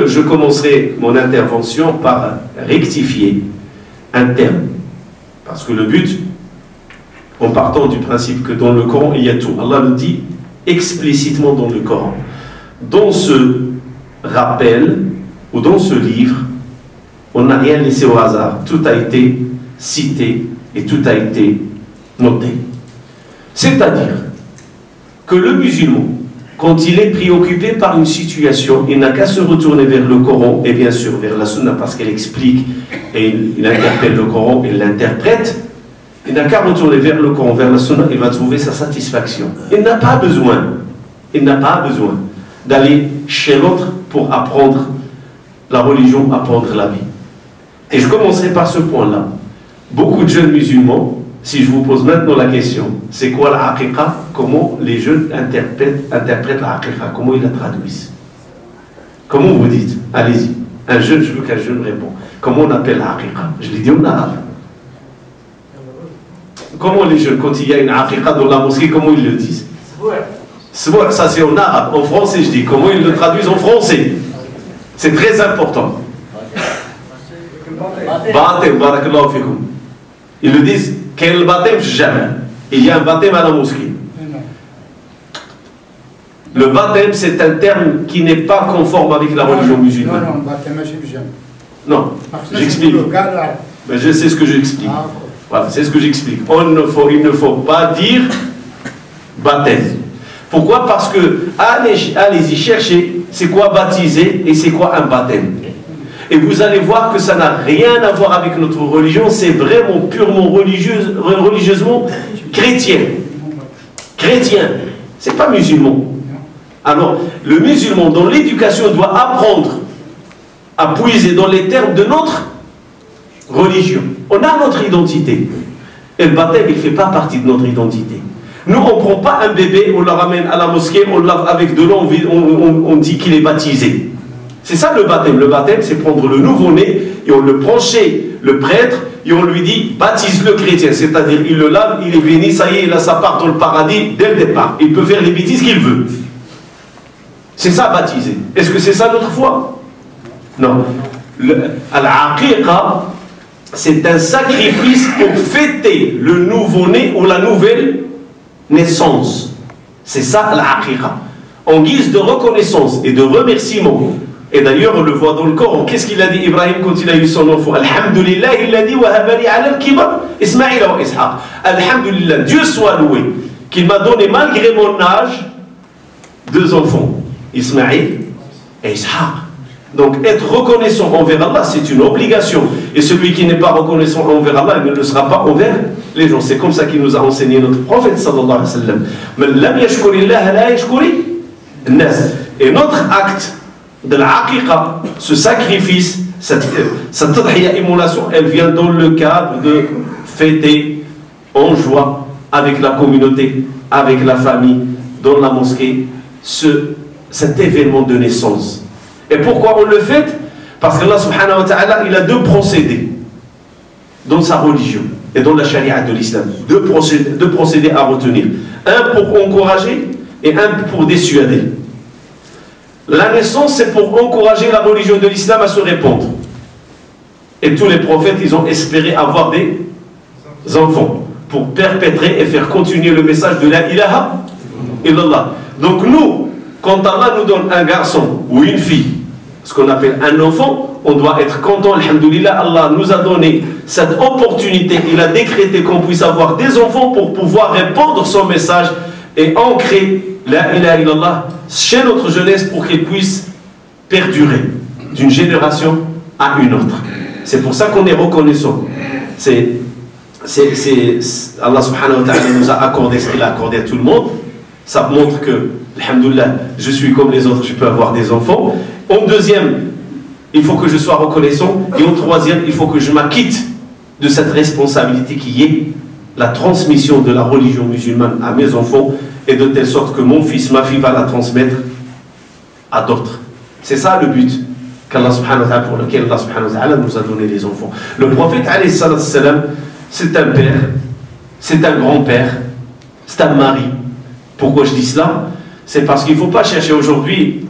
que je commencerai mon intervention par rectifier un terme. Parce que le but, en partant du principe que dans le Coran, il y a tout. Allah le dit explicitement dans le Coran. Dans ce rappel, ou dans ce livre, on n'a rien laissé au hasard. Tout a été cité et tout a été noté. C'est-à-dire que le musulman, quand il est préoccupé par une situation, il n'a qu'à se retourner vers le Coran et bien sûr vers la Sunna parce qu'elle explique et il interpelle le Coran et l'interprète. Il n'a qu'à retourner vers le Coran, vers la Sunna, il va trouver sa satisfaction. Il n'a pas besoin d'aller chez l'autre pour apprendre la religion, apprendre la vie. Et je commencerai par ce point-là. Beaucoup de jeunes musulmans, si je vous pose maintenant la question, c'est quoi la haqiqa? Comment les jeunes interprètent la haqiqa? Comment ils la traduisent? Comment vous dites? Allez-y. Un jeune, je veux qu'un jeune réponde. Comment on appelle la haqiqa? Je l'ai dit en arabe. Comment les jeunes, quand il y a une haqiqa dans la mosquée, comment ils le disent? Ça c'est en arabe. En français, je dis. Comment ils le traduisent en français? C'est très important. Baptême, barakallahu fikum. Ils le disent, quel baptême? Jamais. Il y a un baptême à la mosquée. Le baptême, c'est un terme qui n'est pas conforme avec la religion musulmane. Non, baptême, j'aime. Non, j'explique. Mais je sais ce que j'explique. Voilà, c'est ce que j'explique. Il ne faut pas dire baptême. Pourquoi? Parce que, allez-y chercher, c'est quoi baptiser et c'est quoi un baptême. Et vous allez voir que ça n'a rien à voir avec notre religion, c'est vraiment purement religieusement chrétien. Chrétien, c'est pas musulman. Alors, le musulman dans l'éducation doit apprendre à puiser dans les termes de notre religion. On a notre identité. Et le baptême, il ne fait pas partie de notre identité. Nous, on ne prend pas un bébé, on le ramène à la mosquée, on le lave avec de l'eau, on dit qu'il est baptisé. C'est ça le baptême. Le baptême, c'est prendre le nouveau-né et on le prend chez le prêtre et on lui dit baptise le chrétien. C'est-à-dire, il le lave, il est béni, ça y est, il a sa part dans le paradis dès le départ. Il peut faire les bêtises qu'il veut. C'est ça baptiser. Est-ce que c'est ça notre foi? Non. Al-Aqiqa, c'est un sacrifice pour fêter le nouveau-né ou la nouvelle naissance. C'est ça l'Aqiqa. En guise de reconnaissance et de remerciement. Et d'ailleurs, on le voit dans le Coran. Qu'est-ce qu'il a dit Ibrahim quand il a eu son enfant? Alhamdulillah, il a dit Wahabali ala al-kibar Ismaïl wa Ishaq. Alhamdulillah, Dieu soit loué, qu'il m'a donné malgré mon âge 2 enfants, Ismaïl et Ishaq. Donc être reconnaissant envers Allah, c'est une obligation. Et celui qui n'est pas reconnaissant envers Allah, il ne le sera pas envers les gens. C'est comme ça qu'il nous a enseigné notre prophète sallallahu alayhi wa sallam. Man lam yashkurillah la yashkuri nas. Et notre acte de l'aqiqa, ce sacrifice, cette tadhiya émulation, elle vient dans le cadre de fêter en joie avec la communauté, avec la famille, dans la mosquée, cet événement de naissance. Et pourquoi on le fait? Parce qu'Allah subhanahu wa ta'ala, il a 2 procédés dans sa religion et dans la charia de l'islam. 2 procédés à retenir. Un pour encourager et un pour dissuader. La naissance, c'est pour encourager la religion de l'islam à se répandre. Et tous les prophètes, ils ont espéré avoir des enfants pour perpétrer et faire continuer le message de la ilaha illallah. Donc nous, quand Allah nous donne un garçon ou une fille, ce qu'on appelle un enfant, on doit être content. Alhamdulillah, Allah nous a donné cette opportunité. Il a décrété qu'on puisse avoir des enfants pour pouvoir répandre son message et ancrer la ilaha illallah chez notre jeunesse pour qu'elle puisse perdurer d'une génération à une autre. C'est pour ça qu'on est reconnaissant. Allah subhanahu wa ta'ala nous a accordé ce qu'il a accordé à tout le monde. Ça montre que, alhamdulillah, je suis comme les autres, je peux avoir des enfants. En deuxième, il faut que je sois reconnaissant. Et en troisième, il faut que je m'acquitte de cette responsabilité qui est la transmission de la religion musulmane à mes enfants, et de telle sorte que mon fils, ma fille va la transmettre à d'autres. C'est ça le but qu'Allah subhanahu wa ta'ala, pour lequel Allah subhanahu wa ta'ala nous a donné les enfants. Le prophète alayhi salam, c'est un père, c'est un grand-père, c'est un mari. Pourquoi je dis cela? C'est parce qu'il ne faut pas chercher aujourd'hui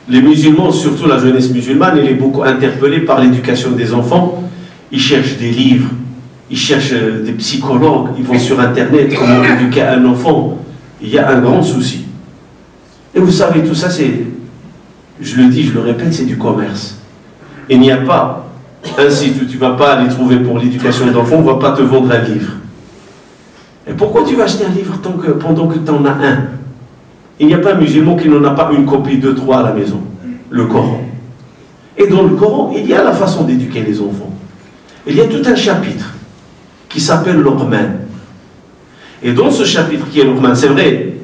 les musulmans, surtout la jeunesse musulmane, elle est beaucoup interpellée par l'éducation des enfants. Ils cherchent des livres, ils cherchent des psychologues, ils vont sur Internet, comment éduquer un enfant. Il y a un grand souci. Et vous savez, tout ça, c'est, je le dis, je le répète, c'est du commerce. Il n'y a pas un site où tu ne vas pas aller trouver pour l'éducation d'enfants, on ne va pas te vendre un livre. Et pourquoi tu vas acheter un livre pendant que tu en as un? Il n'y a pas un musulman qui n'en a pas une copie, 2, 3 à la maison. Le Coran. Et dans le Coran, il y a la façon d'éduquer les enfants. Il y a tout un chapitre qui s'appelle l'Uqman. Et dans ce chapitre qui est l'Uqman, c'est vrai,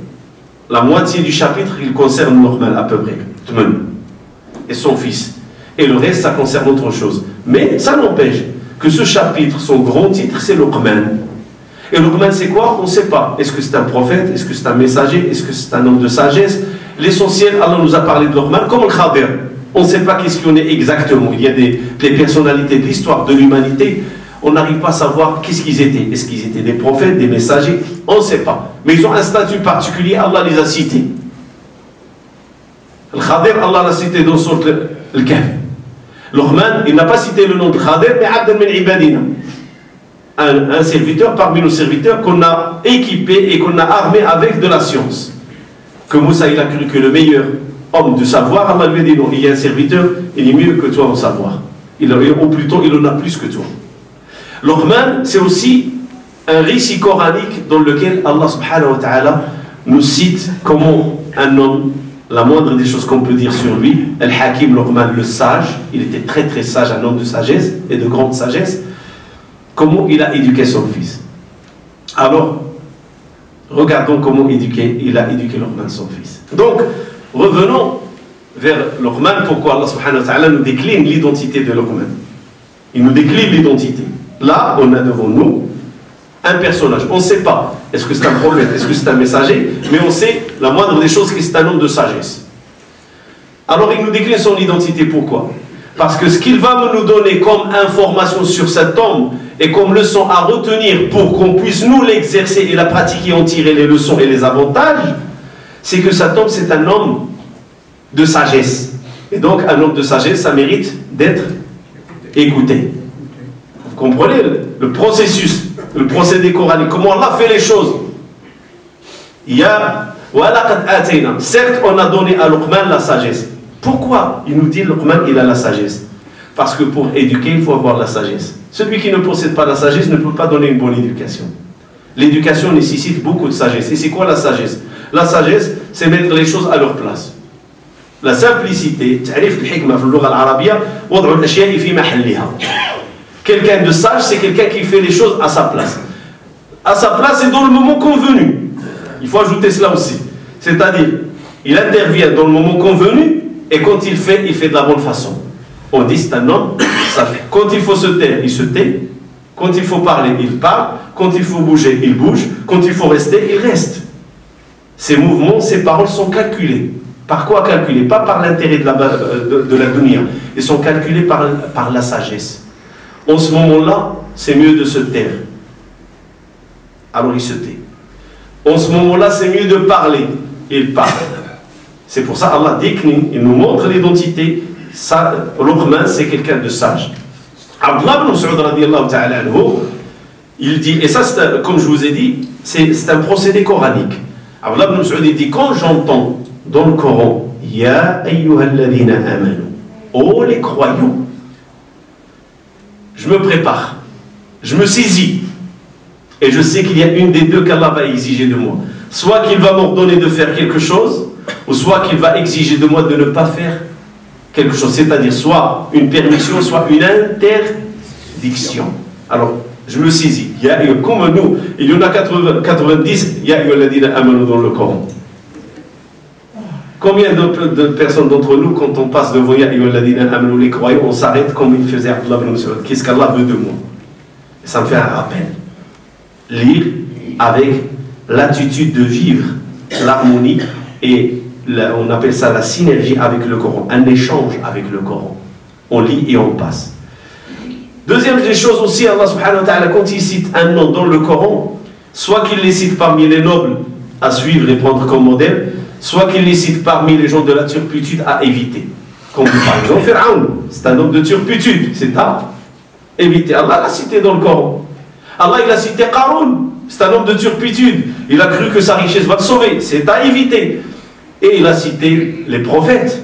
la moitié du chapitre, il concerne l'Uqman à peu près, Tman, et son fils. Et le reste, ça concerne autre chose. Mais ça n'empêche que ce chapitre, son grand titre, c'est l'Uqman. Et Luqman, c'est quoi? On ne sait pas. Est-ce que c'est un prophète? Est-ce que c'est un messager? Est-ce que c'est un homme de sagesse? L'essentiel, Allah nous a parlé de Luqman comme le Khadir. On ne sait pas qu'est-ce qu'il en est exactement. Il y a des personnalités de l'histoire de l'humanité. On n'arrive pas à savoir qu'est-ce qu'ils étaient. Est-ce qu'ils étaient des prophètes, des messagers? On ne sait pas. Mais ils ont un statut particulier, Allah les a cités. Le Khadir, Allah l'a cité dans son le Kahf. Luqman, il n'a pas cité le nom de Khadir, mais Abdan min ibadina. Un serviteur parmi nos serviteurs qu'on a équipé et qu'on a armé avec de la science. Que Moussa, il a cru que le meilleur homme de savoir, Allah lui a dit non, il y a un serviteur, il est mieux que toi en savoir. Ou plutôt, il en a plus que toi. Luqman, c'est aussi un récit coranique dans lequel Allah subhanahu wa ta'ala nous cite comment un homme, la moindre des choses qu'on peut dire sur lui, Al-Hakim Luqman, le sage, il était très très sage, un homme de sagesse et de grande sagesse, comment il a éduqué son fils. Alors, regardons comment il a éduqué Luqman, son fils. Donc, revenons vers Luqman, pourquoi Allah subhanahu wa ta'ala nous décline l'identité de Luqman. Il nous décline l'identité. Là, on a devant nous un personnage. On ne sait pas, est-ce que c'est un prophète, est-ce que c'est un messager, mais on sait la moindre des choses que c'est un homme de sagesse. Alors, il nous décline son identité, pourquoi? Parce que ce qu'il va nous donner comme information sur cet homme et comme leçon à retenir pour qu'on puisse nous l'exercer et la pratiquer, en tirer les leçons et les avantages, c'est que cet homme, c'est un homme de sagesse. Et donc, un homme de sagesse, ça mérite d'être écouté. Vous comprenez le processus, le procédé coranique, comment Allah fait les choses. Il y a, certes, on a donné à Luqman la sagesse. Pourquoi il nous dit Luqman, il a la sagesse? Parce que pour éduquer, il faut avoir la sagesse. Celui qui ne possède pas la sagesse ne peut pas donner une bonne éducation. L'éducation nécessite beaucoup de sagesse. Et c'est quoi la sagesse? La sagesse, c'est mettre les choses à leur place. La simplicité, quelqu'un de sage, c'est quelqu'un qui fait les choses à sa place. À sa place et dans le moment convenu. Il faut ajouter cela aussi. C'est-à-dire, il intervient dans le moment convenu et quand il fait de la bonne façon. On dit c'est un homme sage. Quand il faut se taire, il se tait. Quand il faut parler, il parle. Quand il faut bouger, il bouge. Quand il faut rester, il reste. Ses mouvements, ses paroles sont calculés. Par quoi calculés? Pas par l'intérêt de la dunya. Ils sont calculés par la sagesse. En ce moment-là, c'est mieux de se taire. Alors il se tait. En ce moment-là, c'est mieux de parler. Il parle. C'est pour ça Allah décline, il nous montre l'identité. Luqman, c'est quelqu'un de sage. Abdullah ibn Mas'ud radiyallahu ta'ala anhu, il dit, et ça, comme je vous ai dit, c'est un procédé coranique. Abdullah ibn Mas'ud, il dit, quand j'entends dans le Coran, Ya ayyuhalladhina amanu, oh les croyants, je me prépare, je me saisis, et je sais qu'il y a une des deux qu'Allah va exiger de moi. Soit qu'il va m'ordonner de faire quelque chose, ou soit qu'il va exiger de moi de ne pas faire quelque chose. C'est-à-dire soit une permission, soit une interdiction. Alors, je me saisis. Comme nous, il y en a 90, il y a dans le Coran. Combien de personnes d'entre nous, quand on passe devant les croyants, on s'arrête comme il faisait Abdullah ibn Mas'ud. Qu'est-ce qu'Allah veut de moi? Et ça me fait un rappel. Lire avec l'attitude de vivre l'harmonie et on appelle ça la synergie avec le Coran, un échange avec le Coran. On lit et on passe. Deuxième des choses aussi, Allah subhanahu wa ta'ala, quand il cite un nom dans le Coran, soit qu'il les cite parmi les nobles à suivre et prendre comme modèle, soit qu'il les cite parmi les gens de la turpitude à éviter. Comme par exemple Pharaon, c'est un homme de turpitude, c'est à éviter. Allah l'a cité dans le Coran. Allah il a cité Qarun, c'est un homme de turpitude. Il a cru que sa richesse va le sauver, c'est à éviter. Et il a cité les prophètes.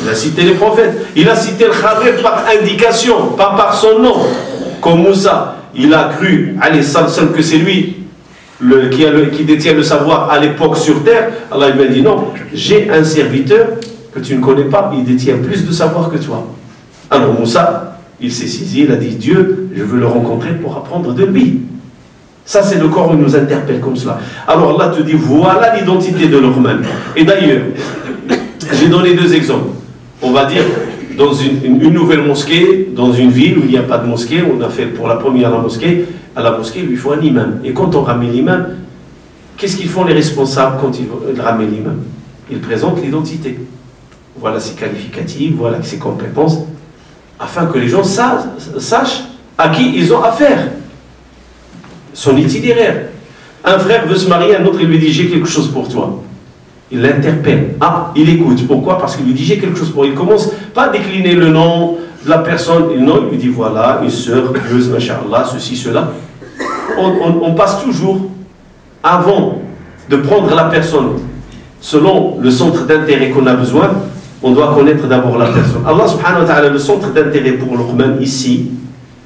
Il a cité les prophètes. Il a cité le Khadir par indication, pas par son nom. Comme Moussa, il a cru, allez, que c'est lui qui détient le savoir à l'époque sur terre. Allah lui a dit non, j'ai un serviteur que tu ne connais pas, il détient plus de savoir que toi. Alors Moussa, il s'est saisi, il a dit Dieu, je veux le rencontrer pour apprendre de lui. Ça, c'est le Coran qui nous interpelle comme cela. Alors Allah te dit voilà l'identité de Luqman. Et d'ailleurs, j'ai donné deux exemples. On va dire, dans une nouvelle mosquée, dans une ville où il n'y a pas de mosquée, on a fait pour la première la mosquée, à la mosquée, il lui faut un imam. Et quand on ramène l'imam, qu'est-ce qu'ils font les responsables quand ils ramènent l'imam? Ils présentent l'identité. Voilà ses qualificatifs, voilà ses compétences, afin que les gens sachent à qui ils ont affaire. Son itinéraire. Un frère veut se marier, un autre il lui dit j'ai quelque chose pour toi. Il l'interpelle. Ah, il écoute. Pourquoi? Parce qu'il lui dit j'ai quelque chose pour. Il commence pas à décliner le nom de la personne. Non, il lui dit voilà, une sœur pieuse, machallah, ceci, cela. On passe toujours, avant de prendre la personne, selon le centre d'intérêt qu'on a besoin, on doit connaître d'abord la personne. Allah subhanahu wa ta'ala, le centre d'intérêt pour Luqman ici,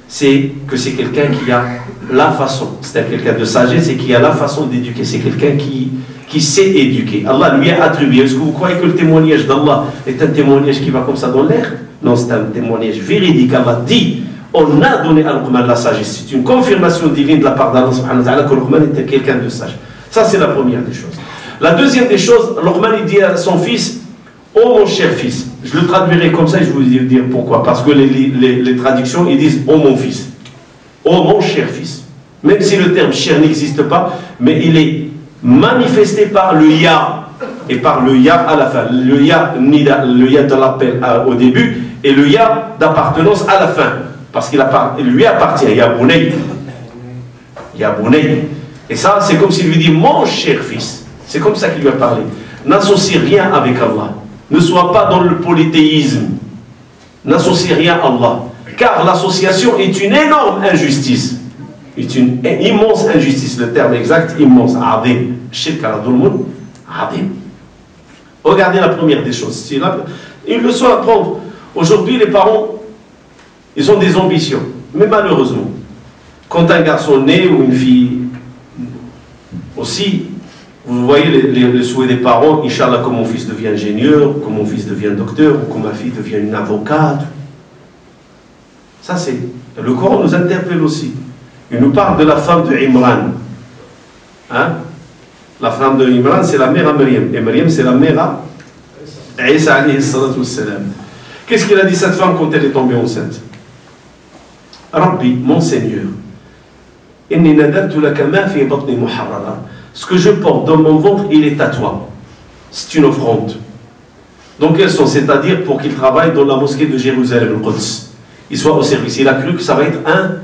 c'est que c'est quelqu'un qui a la façon, c'est quelqu'un de sagesse et qui a la façon d'éduquer, c'est quelqu'un qui sait éduquer. Allah lui a attribué. Est-ce que vous croyez que le témoignage d'Allah est un témoignage qui va comme ça dans l'air? Non, c'est un témoignage véridique. Allah dit, on a donné à Luqman la sagesse. C'est une confirmation divine de la part d'Allah subhanahu wa ta'ala que Luqman était quelqu'un de sage. Ça, c'est la première des choses. La deuxième des choses, Luqman il dit à son fils, oh mon cher fils. Je le traduirai comme ça et je vais vous dire pourquoi. Parce que les traductions, ils disent oh mon fils. Oh mon cher fils. Même si le terme cher n'existe pas, mais il est manifesté par le ya et par le ya à la fin. Le ya de l'appel au début et le ya d'appartenance à la fin. Parce qu'il lui appartient. Ya Bounay. Ya Bounay. Et ça, c'est comme s'il lui dit mon cher fils. C'est comme ça qu'il lui a parlé. N'associe rien avec Allah. Ne sois pas dans le polythéisme. N'associe rien à Allah. Car l'association est une énorme injustice. Est une immense injustice. Le terme exact, immense. Adim. Shirk ala dhulmun. Adim. Regardez la première des choses. Ils le sont à prendre. Aujourd'hui, les parents, ils ont des ambitions. Mais malheureusement, quand un garçon naît ou une fille aussi, vous voyez les souhaits des parents, Inch'Allah, que mon fils devient ingénieur, que mon fils devient docteur, ou que ma fille devient une avocate. Ça, c'est. Le Coran nous interpelle aussi. Il nous parle de la femme de Imran. Hein? La femme de Imran, c'est la mère à Maryam. Et Maryam, c'est la mère à Isa alayhi salatu wassalam. Qu'est-ce qu'il a dit cette femme quand elle est tombée enceinte? Rabbi, mon Seigneur, inni nadartu laka ma fi batni muharrara. Ce que je porte dans mon ventre, il est à toi. C'est une offrande. Donc elles sont, c'est-à-dire pour qu'il travaille dans la mosquée de Jérusalem, le Quds. Il soit au service. Il a cru que ça va être un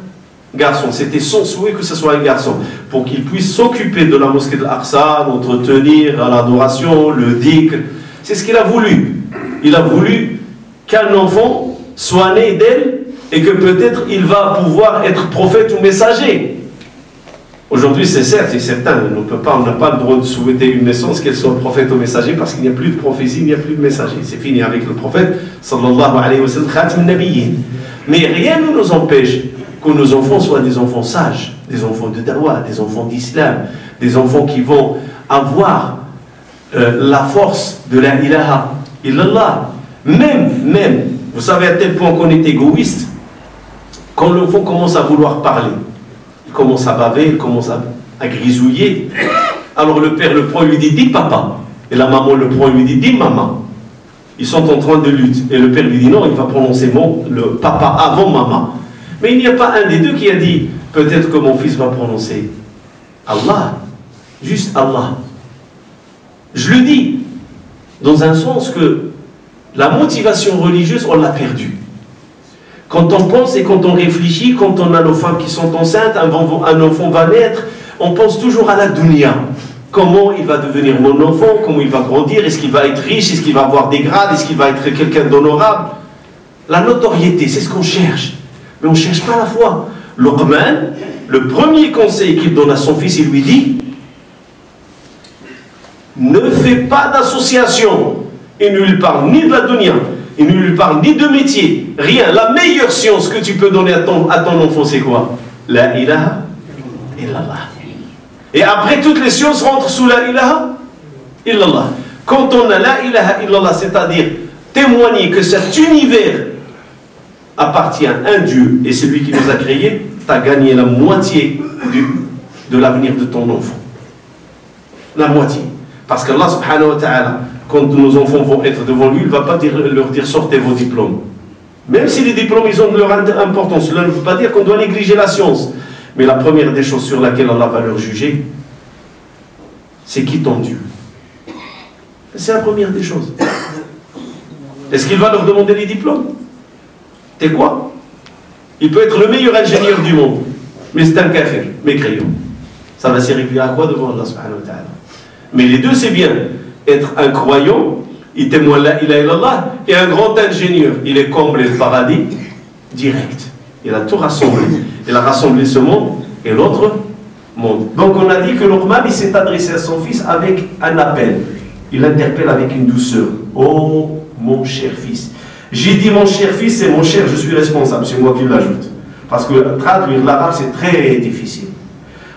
garçon. C'était son souhait que ce soit un garçon. Pour qu'il puisse s'occuper de la mosquée de l'Aqsa, d'entretenir l'adoration, le dhikr. C'est ce qu'il a voulu. Il a voulu qu'un enfant soit né d'elle et que peut-être il va pouvoir être prophète ou messager. Aujourd'hui, c'est certes, c'est certain, on n'a pas le droit de souhaiter une naissance, qu'elle soit prophète ou messager, parce qu'il n'y a plus de prophétie, il n'y a plus de messager. C'est fini avec le prophète, sallallahu alayhi wa sallam, khatim nabiyyin. Mais rien ne nous empêche que nos enfants soient des enfants sages, des enfants de da'wah, des enfants d'islam, des enfants qui vont avoir la force de la ilaha illallah. Même, vous savez à tel point qu'on est égoïste, quand l'enfant commence à vouloir parler, il commence à baver, il commence à grisouiller. Alors le père le prend et lui dit « dis papa ». Et la maman le prend et lui dit « dis maman ». Ils sont en train de lutter. Et le père lui dit « non, il va prononcer le papa avant maman ». Mais il n'y a pas un des deux qui a dit « peut-être que mon fils va prononcer Allah ». Juste Allah. Je le dis dans un sens que la motivation religieuse, on l'a perdue. Quand on pense et quand on réfléchit, quand on a nos femmes qui sont enceintes, un enfant va naître, on pense toujours à la dunya. comment il va devenir mon enfant, comment il va grandir, est-ce qu'il va être riche, est-ce qu'il va avoir des grades, est-ce qu'il va être quelqu'un d'honorable. La notoriété, c'est ce qu'on cherche. Mais on ne cherche pas la foi. Luqman, le premier conseil qu'il donne à son fils, il lui dit, ne fais pas d'association. Il ne lui parle ni de la dunya, il ne lui parle ni de métier, rien. La meilleure science que tu peux donner à ton enfant, c'est quoi? La ilaha illallah. Et après, toutes les sciences rentrent sous la ilaha illallah. Quand on a la ilaha illallah, c'est-à-dire témoigner que cet univers appartient à un Dieu et c'est lui qui nous a créés, tu as gagné la moitié de l'avenir de ton enfant. La moitié. Parce qu'Allah subhanahu wa ta'ala, quand nos enfants vont être devant lui, il ne va pas leur dire sortez vos diplômes. Même si les diplômes ils ont de leur importance, cela ne veut pas dire qu'on doit négliger la science. Mais la première des choses sur laquelle Allah va leur juger, c'est qui ton Dieu. C'est la première des choses. Est-ce qu'il va leur demander les diplômes? T'es quoi? Il peut être le meilleur ingénieur du monde, mais c'est un kafir, mécréant. Ça va servir à quoi devant Allah subhanahu wa ta'ala? Mais les deux, c'est bien. Être un croyant, il témoigne la ilaha illallah, et un grand ingénieur, il est comblé le paradis direct. Il a tout rassemblé. Il a rassemblé ce monde et l'autre monde. Donc on a dit que Luqman, il s'est adressé à son fils avec un appel. Il l'interpelle avec une douceur. Oh, mon cher fils. J'ai dit mon cher fils, c'est mon cher, je suis responsable, c'est moi qui l'ajoute. Parce que traduire l'arabe, c'est très difficile.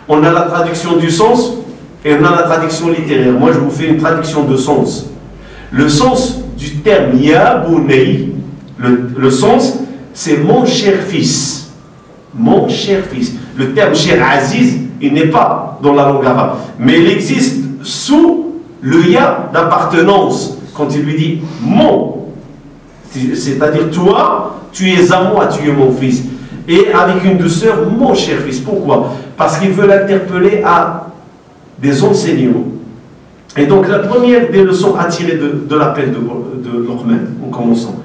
On a la traduction du sens et on a la traduction littéraire. Moi, je vous fais une traduction de sens. Le sens du terme Ya Bunay, le sens, c'est mon cher fils. Mon cher fils. Le terme cher Aziz, il n'est pas dans la langue arabe. Mais il existe sous le Ya d'appartenance. Quand il lui dit mon, c'est-à-dire toi, tu es à moi, tu es mon fils. Et avec une douceur, mon cher fils. Pourquoi? Parce qu'il veut l'interpeller à des enseignements. Et donc la première des leçons à tirer de l'appel de Luqman, en commençant.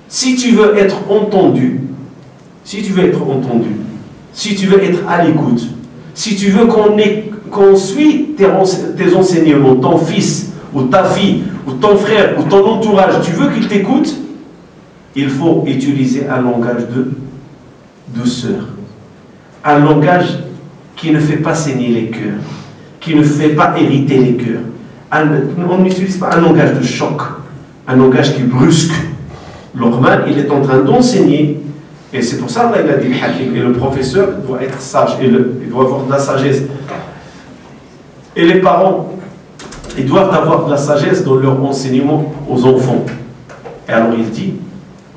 Si tu veux être entendu, si tu veux être entendu, si tu veux être à l'écoute, si tu veux qu'on suit tes enseignements, ton fils ou ta fille ou ton frère ou ton entourage, tu veux qu'il t'écoute, il faut utiliser un langage de douceur, un langage qui ne fait pas saigner les cœurs, qui ne fait pas hériter les cœurs. On n'utilise pas un langage de choc, un langage qui brusque. Luqman, il est en train d'enseigner, et c'est pour ça qu'il a dit le hakim, et le professeur doit être sage, il doit avoir de la sagesse. Et les parents, ils doivent avoir de la sagesse dans leur enseignement aux enfants. Et alors il dit,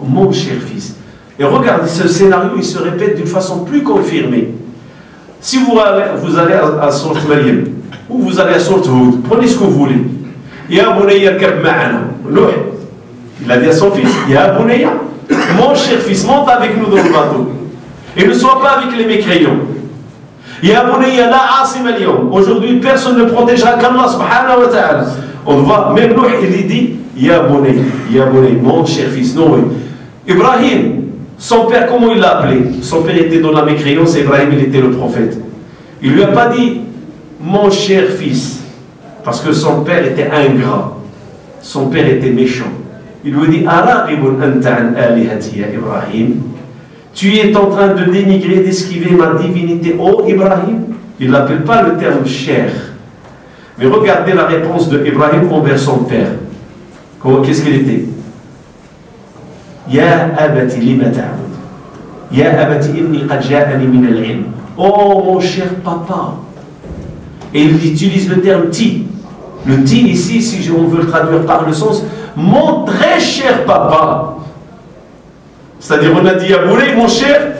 mon cher fils. Et regardez, ce scénario, il se répète d'une façon plus confirmée. Si vous allez à Sourate Maryam, ou vous allez à Sourate Hud, prenez ce que vous voulez. Ya bunayya kab ma'ana. Il a dit à son fils, Ya bunayya, mon cher fils, monte avec nous dans le bateau. Et ne sois pas avec les mécréants. Ya bunayya la asim al-yawm. Aujourd'hui, personne ne protégera qu'Allah subhanahu wa ta'ala. On voit, même Nuh, il dit, Ya bunayya, mon cher fils. Non, oui. Ibrahim, son père, comment il l'a appelé? Son père était dans la mécréance, Ibrahim, il était le prophète. Il ne lui a pas dit, mon cher fils, parce que son père était ingrat. Son père était méchant. Il lui dit, Araqibun anta an alihati ya Ibrahim. Tu es en train de dénigrer, d'esquiver ma divinité, oh Ibrahim. Il ne l'appelle pas le terme cher. Mais regardez la réponse de Ibrahim envers son père. Qu'est-ce qu'il était? Ya abati lima ta'bud. Ya abati inni qad ja'ani min al-ilm. Oh mon cher papa. Et il utilise le terme ti. Le ti ici, si on veut le traduire par le sens, mon très cher papa. C'est-à-dire on a dit Aboulay, mon cher,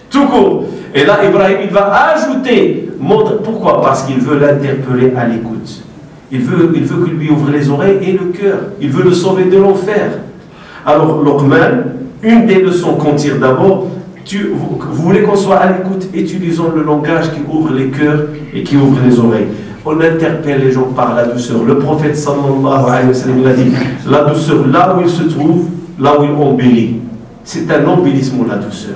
tout court. Et là, Ibrahim, il va ajouter, pourquoi? Parce qu'il veut l'interpeller à l'écoute. Il veut qu'il lui ouvre les oreilles et le cœur. Il veut le sauver de l'enfer. Alors, Luqman, une des leçons qu'on tire d'abord, vous voulez qu'on soit à l'écoute, utilisons le langage qui ouvre les cœurs et qui ouvre les oreilles. On interpelle les gens par la douceur. Le prophète sallallahu alayhi wa sallam, il a dit, la douceur, là où il se trouve, là où il embellit. C'est un embellissement, la douceur.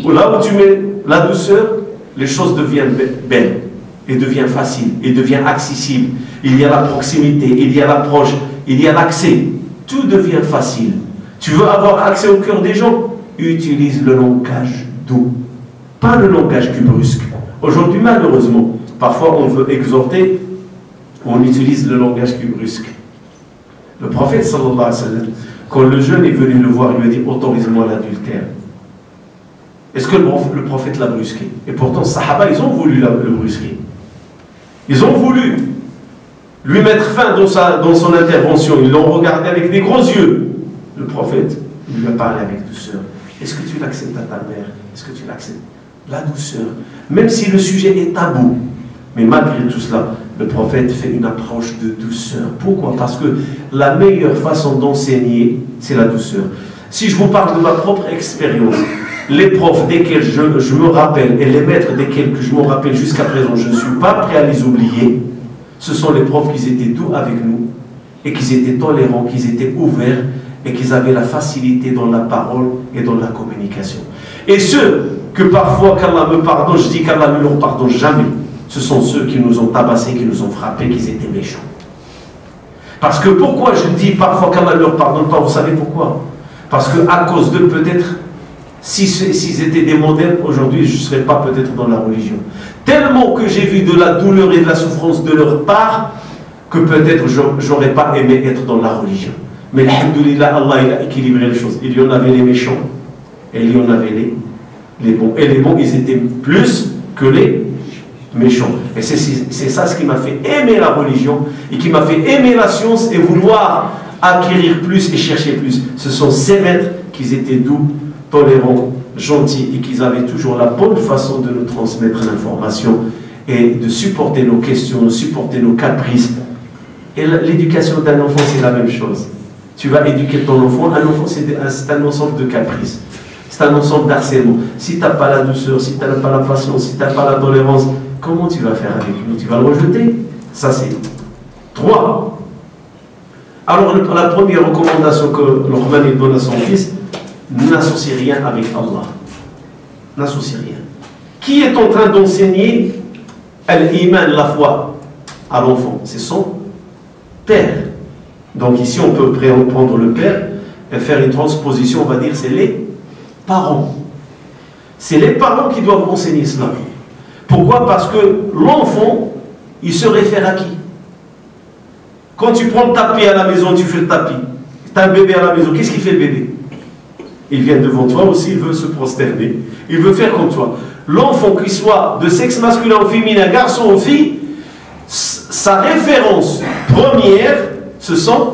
Là où tu mets la douceur, les choses deviennent belles. et devient facile, et devient accessible. Il y a la proximité, il y a l'approche, il y a l'accès. Tout devient facile. Tu veux avoir accès au cœur des gens? Utilise le langage doux, pas le langage plus brusque. Aujourd'hui, malheureusement, parfois on veut exhorter, on utilise le langage plus brusque. Le prophète, sallallahu alayhi wa sallam, quand le jeune est venu le voir, il lui a dit: autorise-moi l'adultère. Est-ce que le prophète l'a brusqué? Et pourtant, les Sahaba, ils ont voulu le brusquer. Ils ont voulu lui mettre fin dans son intervention. Ils l'ont regardé avec des gros yeux. Le prophète lui a parlé avec douceur. Est-ce que tu l'acceptes à ta mère? Est-ce que tu l'acceptes? La douceur. Même si le sujet est tabou. Mais malgré tout cela, le prophète fait une approche de douceur. Pourquoi? Parce que la meilleure façon d'enseigner, c'est la douceur. Si je vous parle de ma propre expérience, les profs desquels je me rappelle et les maîtres desquels je me rappelle jusqu'à présent, je ne suis pas prêt à les oublier, ce sont les profs qui étaient doux avec nous et qui étaient tolérants, qui étaient ouverts et qui avaient la facilité dans la parole et dans la communication. Et ceux que parfois, qu'Allah me pardonne, je dis qu'Allah ne leur pardonne jamais, ce sont ceux qui nous ont tabassés, qui nous ont frappés, qui étaient méchants. Parce que pourquoi je dis parfois qu'Allah ne leur pardonne pas? Vous savez pourquoi? Parce qu'à cause d'eux, peut-être, s'ils étaient des modèles, aujourd'hui, je ne serais pas peut-être dans la religion. Tellement que j'ai vu de la douleur et de la souffrance de leur part, que peut-être j'aurais pas aimé être dans la religion. Mais alhamdoulilah, Allah il a équilibré les choses. Il y en avait les méchants, et il y en avait les bons. Et les bons, ils étaient plus que les méchants. Et c'est ça ce qui m'a fait aimer la religion, et qui m'a fait aimer la science, et vouloir acquérir plus et chercher plus. Ce sont ces maîtres qui étaient doux, tolérants, gentils, et qui avaient toujours la bonne façon de nous transmettre l'information et de supporter nos questions, de supporter nos caprices. Et l'éducation d'un enfant, c'est la même chose. Tu vas éduquer ton enfant, un enfant c'est un ensemble de caprices, c'est un ensemble d'harcèlement. Si tu n'as pas la douceur, si tu n'as pas la patience, si tu n'as pas la tolérance, comment tu vas faire avec lui? Tu vas le rejeter. Ça c'est 3. Alors la première recommandation que Luqman donne à son fils: n'associe rien avec Allah. N'associe rien. Qui est en train d'enseigner l'iman, la foi, à l'enfant? C'est son père. Donc ici on peut prendre le père et faire une transposition, on va dire c'est les parents. C'est les parents qui doivent enseigner cela. Pourquoi? Parce que l'enfant, il se réfère à qui? Quand tu prends le tapis à la maison, tu fais le tapis. Tu as un bébé à la maison, qu'est-ce qu'il fait le bébé? Il vient devant toi aussi, il veut se prosterner. Il veut faire comme toi. L'enfant, qu'il soit de sexe masculin ou féminin, garçon ou fille, sa référence première, ce sont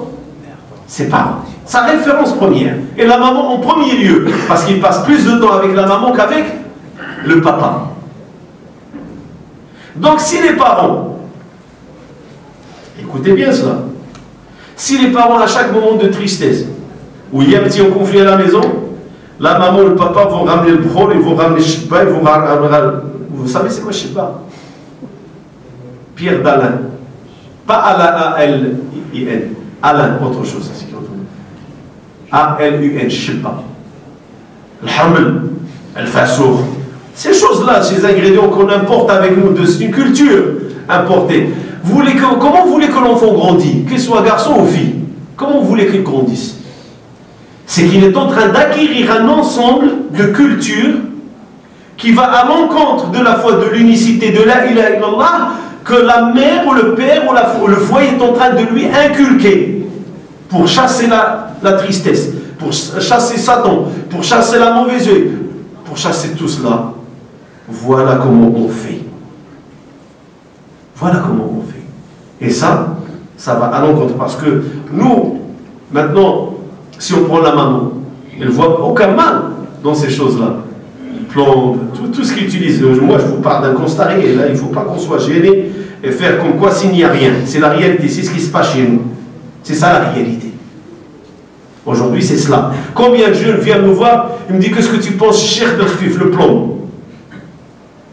ses parents. Sa référence première. Et la maman en premier lieu. Parce qu'il passe plus de temps avec la maman qu'avec le papa. Donc si les parents, écoutez bien cela, si les parents à chaque moment de tristesse, où il y a un petit conflit à la maison, la maman et le papa vont ramener le brol, ils vont ramener le shibba, ils vont ramener... Vous savez c'est quoi shibba? Pierre d'Alain. Pas A-L-I-N. Alain, autre chose. A-L-U-N, shibba. Le haml, le fassour. Ces choses-là, ces ingrédients qu'on importe avec nous, c'est une culture importée. Comment vous voulez que l'enfant grandisse, qu'il soit garçon ou fille? Comment vous voulez qu'il grandisse? C'est qu'il est en train d'acquérir un ensemble de cultures qui va à l'encontre de la foi, de l'unicité, de la ilaha illallah, que la mère ou le père ou le foyer est en train de lui inculquer pour chasser la tristesse, pour chasser Satan, pour chasser la mauvaise œil, pour chasser tout cela. Voilà comment on fait. Voilà comment on fait. Et ça va à l'encontre. Parce que nous, maintenant, si on prend la maman, elle ne voit aucun mal dans ces choses-là. Plombe, tout ce qu'il utilise. Moi, je vous parle d'un constat réel. Là, il ne faut pas qu'on soit gêné et faire comme quoi s'il n'y a rien. C'est la réalité, c'est ce qui se passe chez nous. C'est ça la réalité. Aujourd'hui, c'est cela. Combien de jeunes viennent nous voir, ils me disent: qu'est-ce que tu penses, cher de fif, le plomb?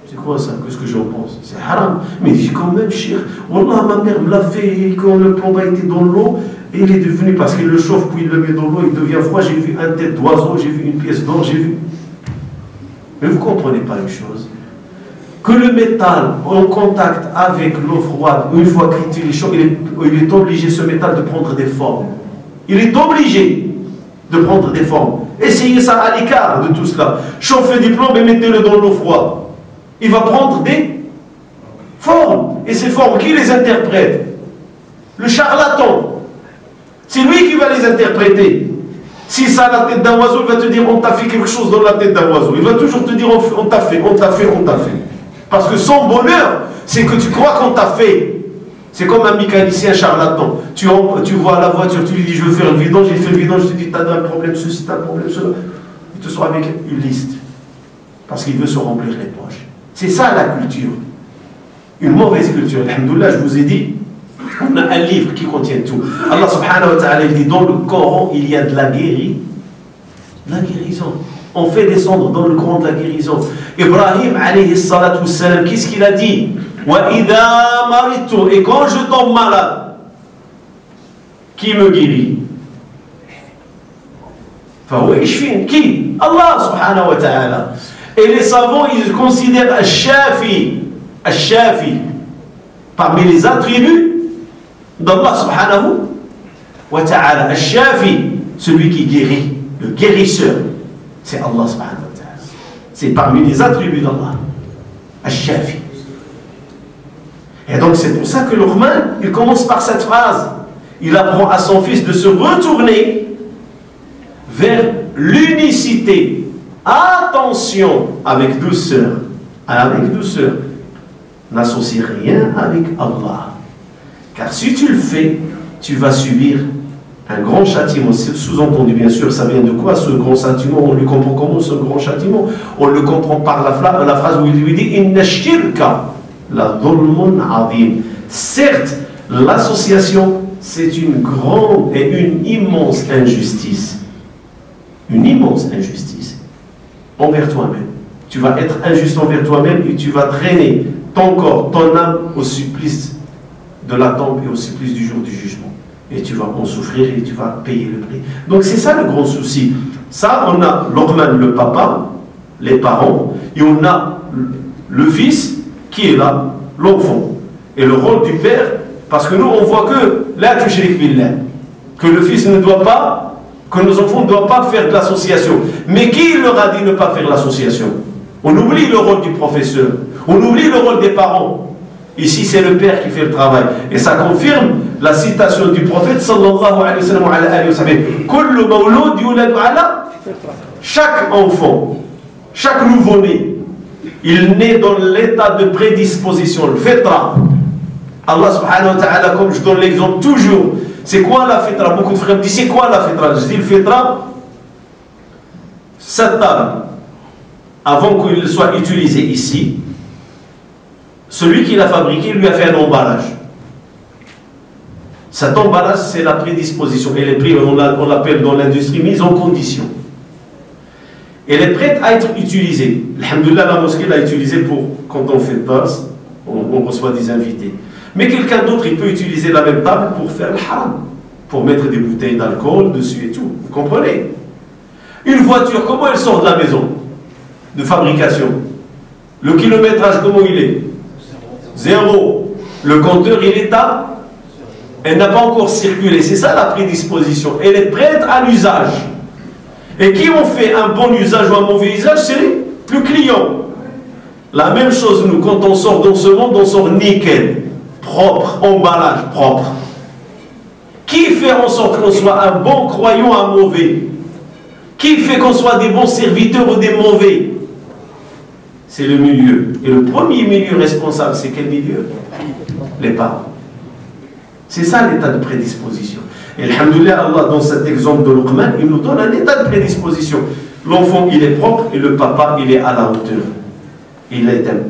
C'est quoi ça? Qu'est-ce que j'en pense? C'est haram. Mais il dit quand même, cher. Wallah, ma mère me l'a fait quand le plomb a été dans l'eau. Et il est devenu, parce qu'il le chauffe, puis il le met dans l'eau, il devient froid. J'ai vu un tête d'oiseau, j'ai vu une pièce d'or, j'ai vu. Mais vous ne comprenez pas une chose. que le métal en contact avec l'eau froide, une fois qu'il est chaud, il est obligé, ce métal, de prendre des formes. Il est obligé de prendre des formes. Essayez ça à l'écart de tout cela. Chauffez du plomb et mettez-le dans l'eau froide. Il va prendre des formes. Et ces formes, qui les interprète? Le charlatan. C'est lui qui va les interpréter. Si ça a la tête d'un oiseau, il va te dire on t'a fait quelque chose dans la tête d'un oiseau. Il va toujours te dire on t'a fait, on t'a fait, on t'a fait. Parce que son bonheur, c'est que tu crois qu'on t'a fait. C'est comme un mécanicien charlatan. Tu vois la voiture, tu lui dis je veux faire le vidange, il fait le vidange, je te dis t'as un problème ceci, t'as un problème cela. Il te sort avec une liste. Parce qu'il veut se remplir les poches. C'est ça la culture. Une mauvaise culture. Alhamdoulilah, je vous ai dit, on a un livre qui contient tout. Allah subhanahu wa ta'ala, il dit dans le Coran, il y a de la guérison. La guérison. On fait descendre dans le Coran de la guérison. Ibrahim alayhi salatu wassalam, qu'est-ce qu'il a dit? Et quand je tombe malade, qui me guérit? Qui? Allah subhanahu wa ta'ala. Et les savants, ils considèrent Al-Shafi parmi les attributs d'Allah subhanahu wa ta'ala. Al-Shafi, celui qui guérit, le guérisseur, c'est Allah subhanahu wa ta'ala. C'est parmi les attributs d'Allah. Al-Shafi. Et donc c'est pour ça que Luqman, il commence par cette phrase. Il apprend à son fils de se retourner vers l'unicité. Attention, avec douceur. Avec douceur. N'associe rien avec Allah. Car si tu le fais, tu vas subir un grand châtiment. Sous-entendu, bien sûr, ça vient de quoi ce grand châtiment? On le comprend comment ce grand châtiment? On le comprend par la phrase où il lui dit Inna shirka la dhulmun azim. Certes, l'association, c'est une grande et une immense injustice. Une immense injustice envers toi-même. Tu vas être injuste envers toi-même et tu vas traîner ton corps, ton âme au supplice de la tombe et au supplice du jour du jugement. Et tu vas en souffrir et tu vas payer le prix. Donc c'est ça le grand souci. Ça, on a Luqman, le papa, les parents, et on a le fils qui est là, l'enfant. Et le rôle du père, parce que nous on voit que la tushrik billah, que le fils ne doit pas, que nos enfants ne doivent pas faire de l'association. Mais qui leur a dit ne pas faire l'association? On oublie le rôle du professeur, on oublie le rôle des parents. Ici c'est le père qui fait le travail. Et ça confirme la citation du prophète sallallahu alayhi wa sallam. Kullu mawlud yuladu ala. Chaque enfant, chaque nouveau-né, il naît dans l'état de prédisposition, le fitra. Allah subhanahu wa ta'ala, comme je donne l'exemple toujours, c'est quoi la fitra? Beaucoup de frères me disent c'est quoi la fitra? Je dis le fitra, cette table, avant qu'il soit utilisé ici, celui qui l'a fabriqué lui a fait un emballage. Cet emballage, c'est la prédisposition. Elle est prise, on l'appelle dans l'industrie mise en condition. Elle est prête à être utilisée. Alhamdoulilah, la mosquée l'a utilisée pour, quand on fait passe, on reçoit des invités. Mais quelqu'un d'autre, il peut utiliser la même table pour faire le haram, pour mettre des bouteilles d'alcool dessus et tout. Vous comprenez? Une voiture, comment elle sort de la maison de fabrication? Le kilométrage, comment il est? 0. Le compteur, il est à? Elle n'a pas encore circulé. C'est ça la prédisposition. Elle est prête à l'usage. Et qui ont fait un bon usage ou un mauvais usage, c'est le client. La même chose, nous, quand on sort dans ce monde, on sort nickel, propre, emballage propre. Qui fait en sorte qu'on soit un bon croyant, un mauvais? Qui fait qu'on soit des bons serviteurs ou des mauvais? C'est le milieu. Et le premier milieu responsable, c'est quel milieu? Les parents. C'est ça l'état de prédisposition. Et alhamdoulilah, Allah, dans cet exemple de Luqman, il nous donne un état de prédisposition. L'enfant, il est propre et le papa, il est à la hauteur. Il est aime.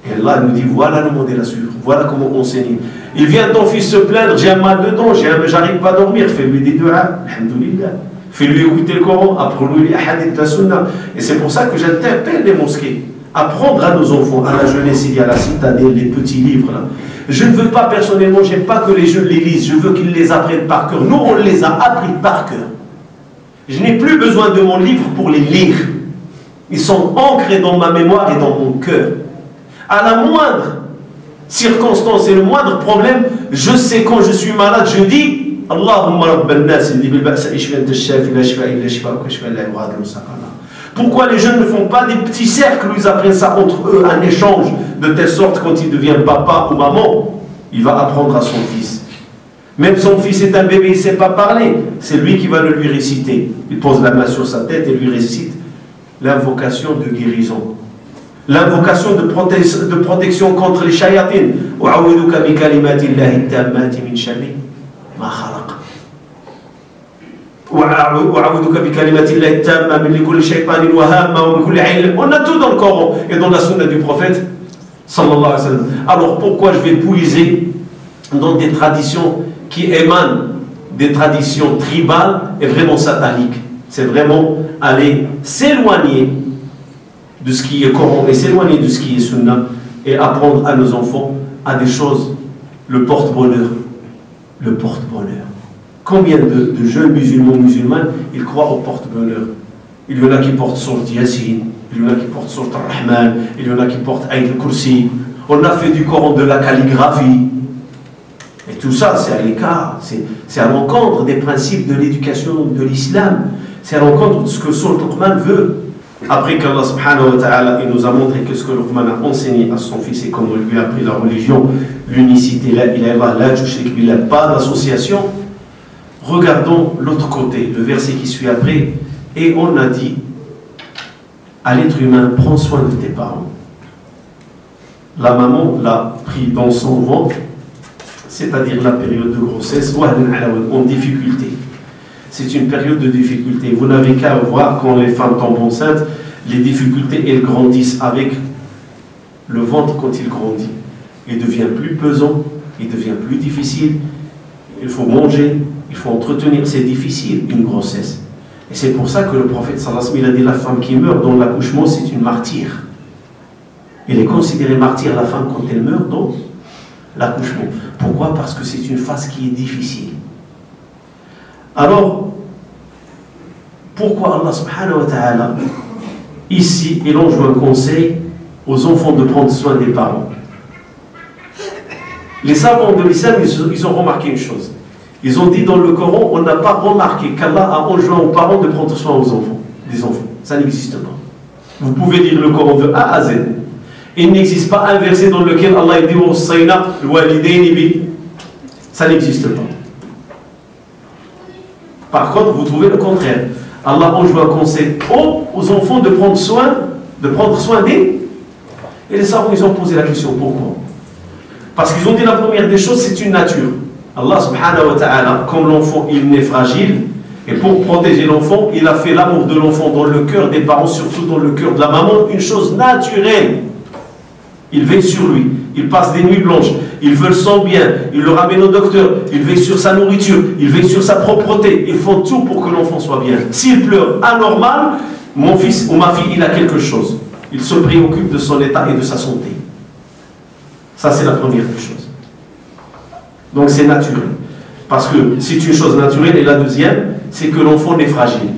Et Allah nous dit, voilà le modèle à suivre. Voilà comment enseigner. Il vient ton fils se plaindre, j'ai un mal dedans, j'arrive pas à dormir. Fais-lui des du'a, alhamdoulilah. Fais-lui écouter le Coran, apprends-lui les hadiths de la sunna. Et c'est pour ça que j'interpelle les mosquées. Apprendre à nos enfants, à la jeunesse, il y a la citadelle, les petits livres là. Je ne veux pas personnellement, j'aime pas que les jeunes les lisent, je veux qu'ils les apprennent par cœur. Nous, on les a appris par cœur. Je n'ai plus besoin de mon livre pour les lire. Ils sont ancrés dans ma mémoire et dans mon cœur. À la moindre circonstance et le moindre problème, je sais quand je suis malade, je dis Allahumma rabban nas inni bil ba'sa ishfi anta ash-shafi la shifa illa shifa'uka shifaa la yughadiru saqama. Pourquoi les jeunes ne font pas des petits cercles où ils apprennent ça entre eux, un échange, de telle sorte quand il devient papa ou maman, il va apprendre à son fils. Même son fils est un bébé, il ne sait pas parler, c'est lui qui va le lui réciter. Il pose la main sur sa tête et lui récite l'invocation de guérison. L'invocation de protection contre les shayatines. Wa'awidhuka bi kalimatillahi tammati min sharri ma khalaq. Wa'awidhuka bi kalimatillahi tammati min kulli shaytanin wa hamma wa min kulli 'ayn. On a tout dans le Coran et dans la sunna du prophète sallallahu alayhi wa sallam. Alors pourquoi je vais puiser dans des traditions qui émanent des traditions tribales et vraiment sataniques? C'est vraiment aller s'éloigner de ce qui est Coran et s'éloigner de ce qui est Sunna et apprendre à nos enfants à des choses, le porte-bonheur. Le porte-bonheur. Combien de jeunes musulmans, ils croient au porte-bonheur? Il y en a qui portent Surat Yasin, il y en a qui portent Surat Ar-Rahman, il y en a qui portent Aïd al-Kursi. On a fait du Coran de la calligraphie. Et tout ça, c'est à l'écart, c'est à l'encontre des principes de l'éducation de l'islam. C'est à l'encontre de ce que Surat Luqman veut. Après qu'Allah subhanahu wa ta'ala nous a montré que ce que Luqman a enseigné à son fils et comment il lui a appris la religion, l'unicité, la ilaha la tushrik billah, pas d'association, regardons l'autre côté, le verset qui suit après, et on a dit à l'être humain, prends soin de tes parents. La maman l'a pris dans son ventre, c'est-à-dire la période de grossesse, en difficulté. C'est une période de difficulté. Vous n'avez qu'à voir quand les femmes tombent enceintes, les difficultés, elles grandissent avec le ventre quand il grandit. Il devient plus pesant, il devient plus difficile. Il faut manger, il faut entretenir. C'est difficile, une grossesse. Et c'est pour ça que le prophète sallallahu alayhi wa sallam a dit la femme qui meurt dans l'accouchement, c'est une martyre. Elle est considérée martyre, la femme, quand elle meurt dans l'accouchement. Pourquoi? Parce que c'est une phase qui est difficile. Alors, pourquoi Allah subhanahu wa ta'ala, ici, il enjoint un conseil aux enfants de prendre soin des parents? Les savants de l'islam, ils ont remarqué une chose. Ils ont dit dans le Coran, on n'a pas remarqué qu'Allah a enjoint aux parents de prendre soin aux enfants, des enfants. Ça n'existe pas. Vous pouvez lire le Coran de A à Z. Il n'existe pas un verset dans lequel Allah dit au Sayna, le Walidaini bi. Ça n'existe pas. Par contre, vous trouvez le contraire. Allah enjoint un conseil aux enfants de prendre soin d'eux. Et les savants, ils ont posé la question, pourquoi? Parce qu'ils ont dit la première des choses, c'est une nature. Allah subhanahu wa ta'ala, comme l'enfant, il naît fragile, et pour protéger l'enfant, il a fait l'amour de l'enfant dans le cœur des parents, surtout dans le cœur de la maman, une chose naturelle. Il veille sur lui, il passe des nuits blanches, il veut son bien, il le ramène au docteur, il veille sur sa nourriture, il veille sur sa propreté, ils font tout pour que l'enfant soit bien. S'il pleure anormal, mon fils ou ma fille, il a quelque chose. Il se préoccupe de son état et de sa santé. Ça, c'est la première des choses. Donc c'est naturel. Parce que c'est une chose naturelle, et la deuxième, c'est que l'enfant est fragile.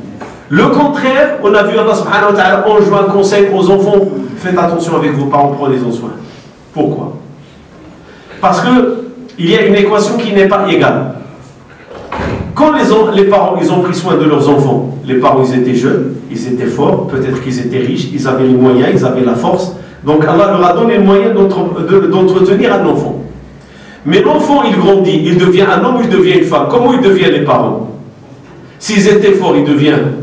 Le contraire, on a vu Allah subhanahu wa ta'ala enjoint un conseil aux enfants, faites attention avec vos parents, prenez-en soin. Pourquoi? Parce qu'il y a une équation qui n'est pas égale. Quand les parents ils ont pris soin de leurs enfants, les parents ils étaient jeunes, ils étaient forts, peut-être qu'ils étaient riches, ils avaient les moyens, ils avaient la force, donc Allah leur a donné le moyen d'entretenir un enfant. Mais l'enfant il grandit, il devient un homme, il devient une femme. Comment ils deviennent les parents? S'ils étaient forts, ils deviennent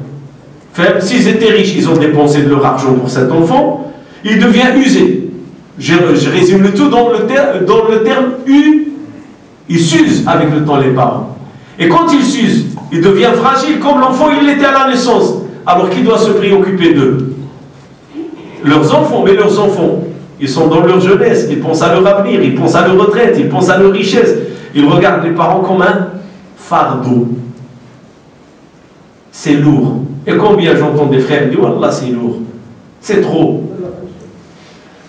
faibles. S'ils étaient riches, ils ont dépensé de leur argent pour cet enfant, il devient usé. Je résume le tout dans le terme U. Il s'use avec le temps les parents. Et quand il s'use, il devient fragile comme l'enfant il l'était à la naissance. Alors qui doit se préoccuper d'eux? Leurs enfants, mais leurs enfants, ils sont dans leur jeunesse, ils pensent à leur avenir, ils pensent à leur retraite, ils pensent à leur richesse. Ils regardent les parents comme un fardeau. C'est lourd. Et combien j'entends des frères dire, Wallah, c'est lourd. C'est trop.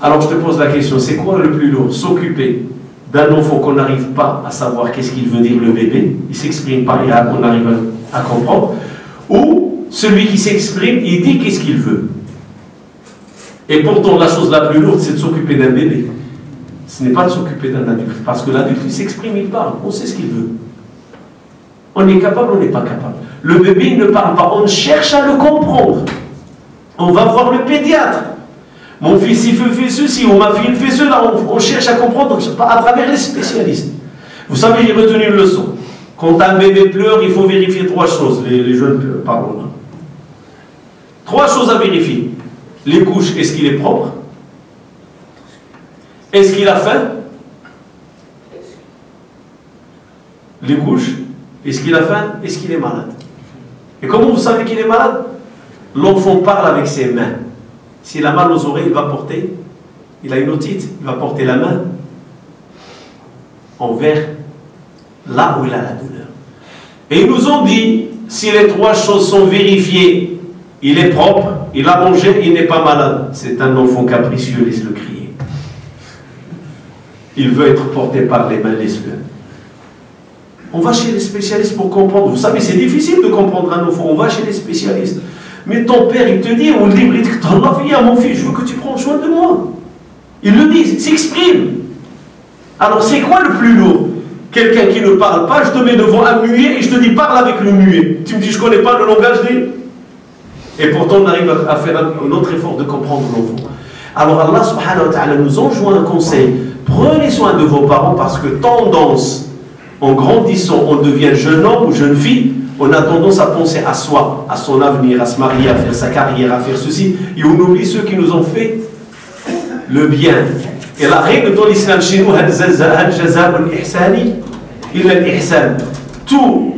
Alors je te pose la question, c'est quoi le plus lourd? S'occuper d'un enfant qu'on n'arrive pas à savoir qu'est-ce qu'il veut dire le bébé, il ne s'exprime pas et on arrive à comprendre, ou celui qui s'exprime, il dit qu'est-ce qu'il veut. Et pourtant, la chose la plus lourde, c'est de s'occuper d'un bébé. Ce n'est pas de s'occuper d'un adulte. Parce que l'adulte, il s'exprime, il parle. On sait ce qu'il veut. On est capable, on n'est pas capable. Le bébé, il ne parle pas. On cherche à le comprendre. On va voir le pédiatre. Mon fils, il fait ceci, ou ma fille, il fait cela. On cherche à comprendre à travers les spécialistes. Vous savez, j'ai retenu une leçon. Quand un bébé pleure, il faut vérifier 3 choses. Les jeunes parlent là. 3 choses à vérifier. Les couches, est-ce qu'il est propre? Est-ce qu'il a faim? Les couches, est-ce qu'il a faim? Est-ce qu'il est malade? Et comment vous savez qu'il est malade? L'enfant parle avec ses mains. S'il a mal aux oreilles, il va porter, il a une otite, il va porter la main envers là où il a la douleur. Et ils nous ont dit, si les 3 choses sont vérifiées, il est propre, il a mangé, il n'est pas malade. C'est un enfant capricieux, laisse-le crier. Il veut être porté par les mains, laisse-le. On va chez les spécialistes pour comprendre. Vous savez, c'est difficile de comprendre un enfant. On va chez les spécialistes. Mais ton père, il te dit, ou le livre, il te dit, mon fils, je veux que tu prennes soin de moi. Il le dit, il s'exprime. Alors, c'est quoi le plus lourd? Quelqu'un qui ne parle pas, je te mets devant un muet et je te dis, parle avec le muet. Tu me dis, je ne connais pas le langage des... Et pourtant, on arrive à faire un autre effort de comprendre l'enfant. Alors, Allah subhanahu wa ta'ala nous enjoint un conseil. Prenez soin de vos parents parce que tendance, en grandissant, on devient jeune homme ou jeune fille, on a tendance à penser à soi, à son avenir, à se marier, à faire sa carrière, à faire ceci, et on oublie ceux qui nous ont fait le bien. Et la règle dans l'islam chez nous, tout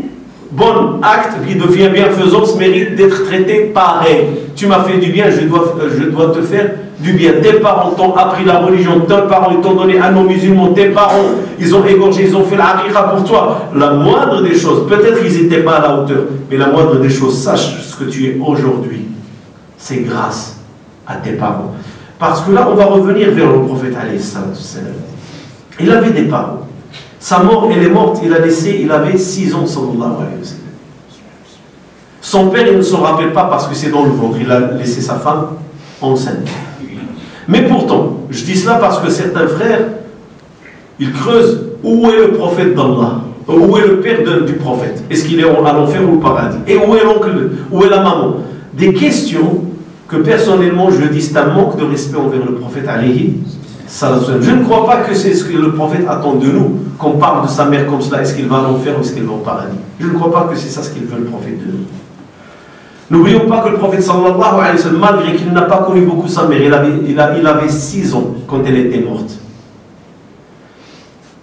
bon acte qui devient bienfaisance mérite d'être traité pareil. Tu m'as fait du bien, je dois te faire du bien. Tes parents t'ont appris la religion, tes parents ils t'ont donné un nom musulman, tes parents ils ont égorgé, ils ont fait l'aqiqa pour toi. La moindre des choses, peut-être qu'ils n'étaient pas à la hauteur, mais la moindre des choses, sache ce que tu es aujourd'hui. C'est grâce à tes parents. Parce que là, on va revenir vers le prophète alayhi salatu wassalam. Il avait des parents. Sa mort, elle est morte, il avait 6 ans, sallallahu alayhi wa sallam. Son père, il ne s'en rappelle pas parce que c'est dans le ventre. Il a laissé sa femme enceinte. Mais pourtant, je dis cela parce que certains frères, ils creusent où est le prophète d'Allah, où est le père du prophète. Est-ce qu'il est à l'enfer ou au paradis? Et où est l'oncle? Où est la maman? Des questions que personnellement, je dis, c'est un manque de respect envers le prophète alayhi. Je ne crois pas que c'est ce que le prophète attend de nous, qu'on parle de sa mère comme cela. Est-ce qu'il va à l'enfer ou est-ce qu'il va au paradis? Je ne crois pas que c'est ça ce qu'il veut le prophète de nous. N'oublions pas que le prophète sallallahu alayhi wa sallam, malgré qu'il n'a pas connu beaucoup sa mère, il avait 6 ans quand elle était morte.